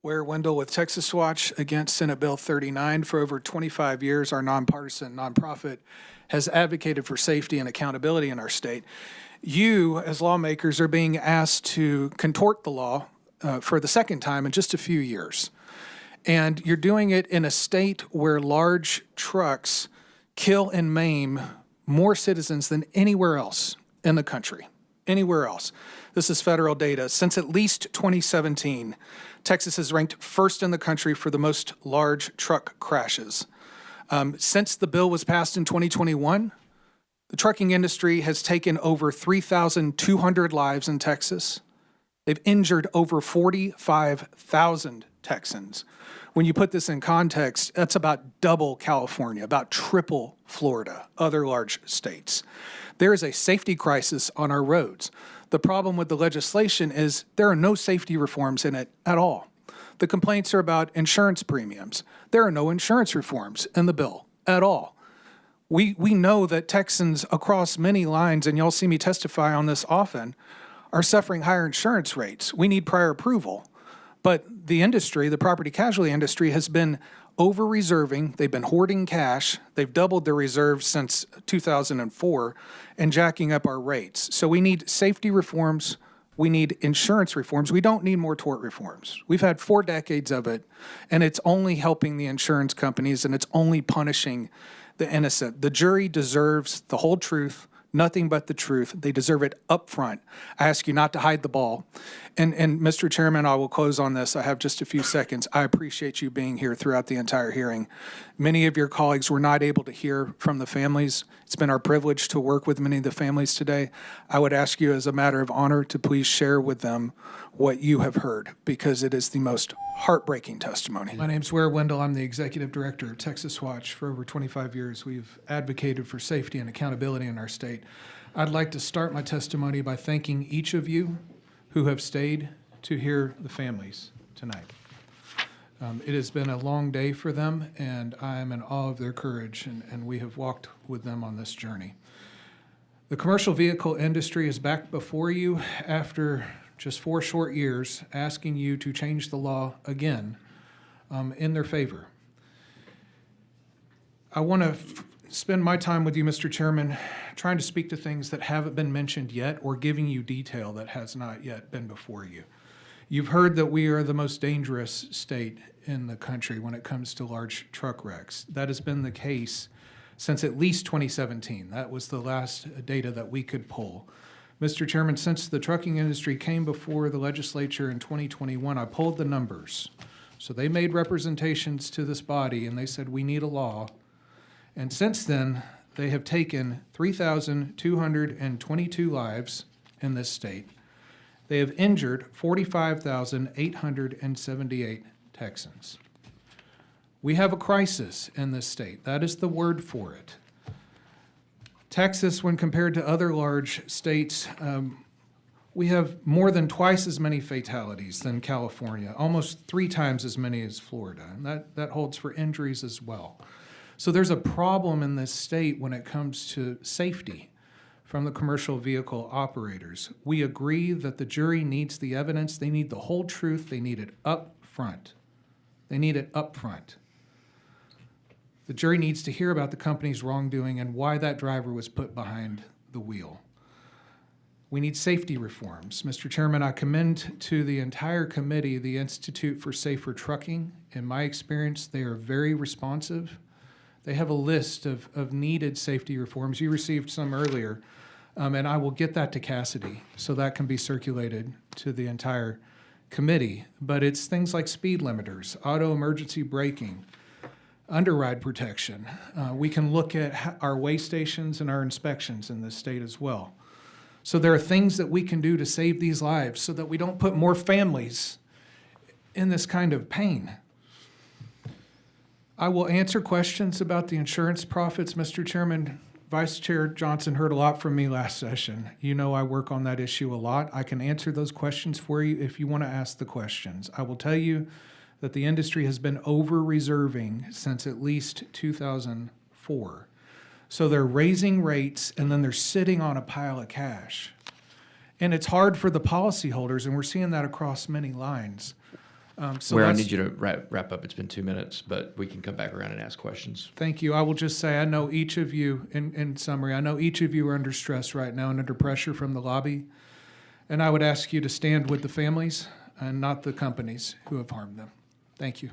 Ware Wendell with Texas Watch against Senate Bill 39. For over 25 years, our nonpartisan nonprofit has advocated for safety and accountability in our state. You, as lawmakers, are being asked to contort the law for the second time in just a few years. And you're doing it in a state where large trucks kill and maim more citizens than anywhere else in the country. Anywhere else. This is federal data. Since at least 2017, Texas has ranked first in the country for the most large truck crashes. Since the bill was passed in 2021, the trucking industry has taken over 3,200 lives in Texas. They've injured over 45,000 Texans. When you put this in context, that's about double California, about triple Florida, other large states. There is a safety crisis on our roads. The problem with the legislation is there are no safety reforms in it at all. The complaints are about insurance premiums. There are no insurance reforms in the bill at all. We know that Texans across many lines, and y'all see me testify on this often, are suffering higher insurance rates. We need prior approval. But the industry, the property casualty industry, has been over-reserving. They've been hoarding cash. They've doubled their reserves since 2004 and jacking up our rates. So we need safety reforms. We need insurance reforms. We don't need more tort reforms. We've had 4 decades of it, and it's only helping the insurance companies, and it's only punishing the innocent. The jury deserves the whole truth, nothing but the truth. They deserve it up front. I ask you not to hide the ball. And Mr. Chairman, I will close on this. I have just a few seconds. I appreciate you being here throughout the entire hearing. Many of your colleagues were not able to hear from the families. It's been our privilege to work with many of the families today. I would ask you as a matter of honor to please share with them what you have heard, because it is the most heartbreaking testimony. My name's Ware Wendell. I'm the Executive Director of Texas Watch. For over 25 years, we've advocated for safety and accountability in our state. I'd like to start my testimony by thanking each of you who have stayed to hear the families tonight. It has been a long day for them, and I am in awe of their courage, and we have walked with them on this journey. The commercial vehicle industry is back before you after just 4 short years, asking you to change the law again in their favor. I want to spend my time with you, Mr. Chairman, trying to speak to things that haven't been mentioned yet or giving you detail that has not yet been before you. You've heard that we are the most dangerous state in the country when it comes to large truck wrecks. That has been the case since at least 2017. That was the last data that we could pull. Mr. Chairman, since the trucking industry came before the legislature in 2021, I pulled the numbers. So they made representations to this body, and they said we need a law. And since then, they have taken 3,222 lives in this state. They have injured 45,878 Texans. We have a crisis in this state. That is the word for it. Texas, when compared to other large states, we have more than twice as many fatalities than California, almost 3 times as many as Florida, and that holds for injuries as well. So there's a problem in this state when it comes to safety from the commercial vehicle operators. We agree that the jury needs the evidence. They need the whole truth. They need it up front. They need it up front. The jury needs to hear about the company's wrongdoing and why that driver was put behind the wheel. We need safety reforms. Mr. Chairman, I commend to the entire committee the Institute for Safer Trucking. In my experience, they are very responsive. They have a list of needed safety reforms. You received some earlier, and I will get that to Cassidy so that can be circulated to the entire committee. But it's things like speed limiters, auto emergency braking, underride protection. We can look at our weigh stations and our inspections in this state as well. So there are things that we can do to save these lives so that we don't put more families in this kind of pain. I will answer questions about the insurance profits. Mr. Chairman, Vice Chair Johnson heard a lot from me last session. You know I work on that issue a lot. I can answer those questions for you if you want to ask the questions. I will tell you that the industry has been over-reserving since at least 2004. So they're raising rates, and then they're sitting on a pile of cash. And it's hard for the policyholders, and we're seeing that across many lines. Where I need you to wrap up. It's been 2 minutes, but we can come back around and ask questions. Thank you. I will just say, I know each of you, in summary, I know each of you are under stress right now and under pressure from the lobby. And I would ask you to stand with the families and not the companies who have harmed them. Thank you.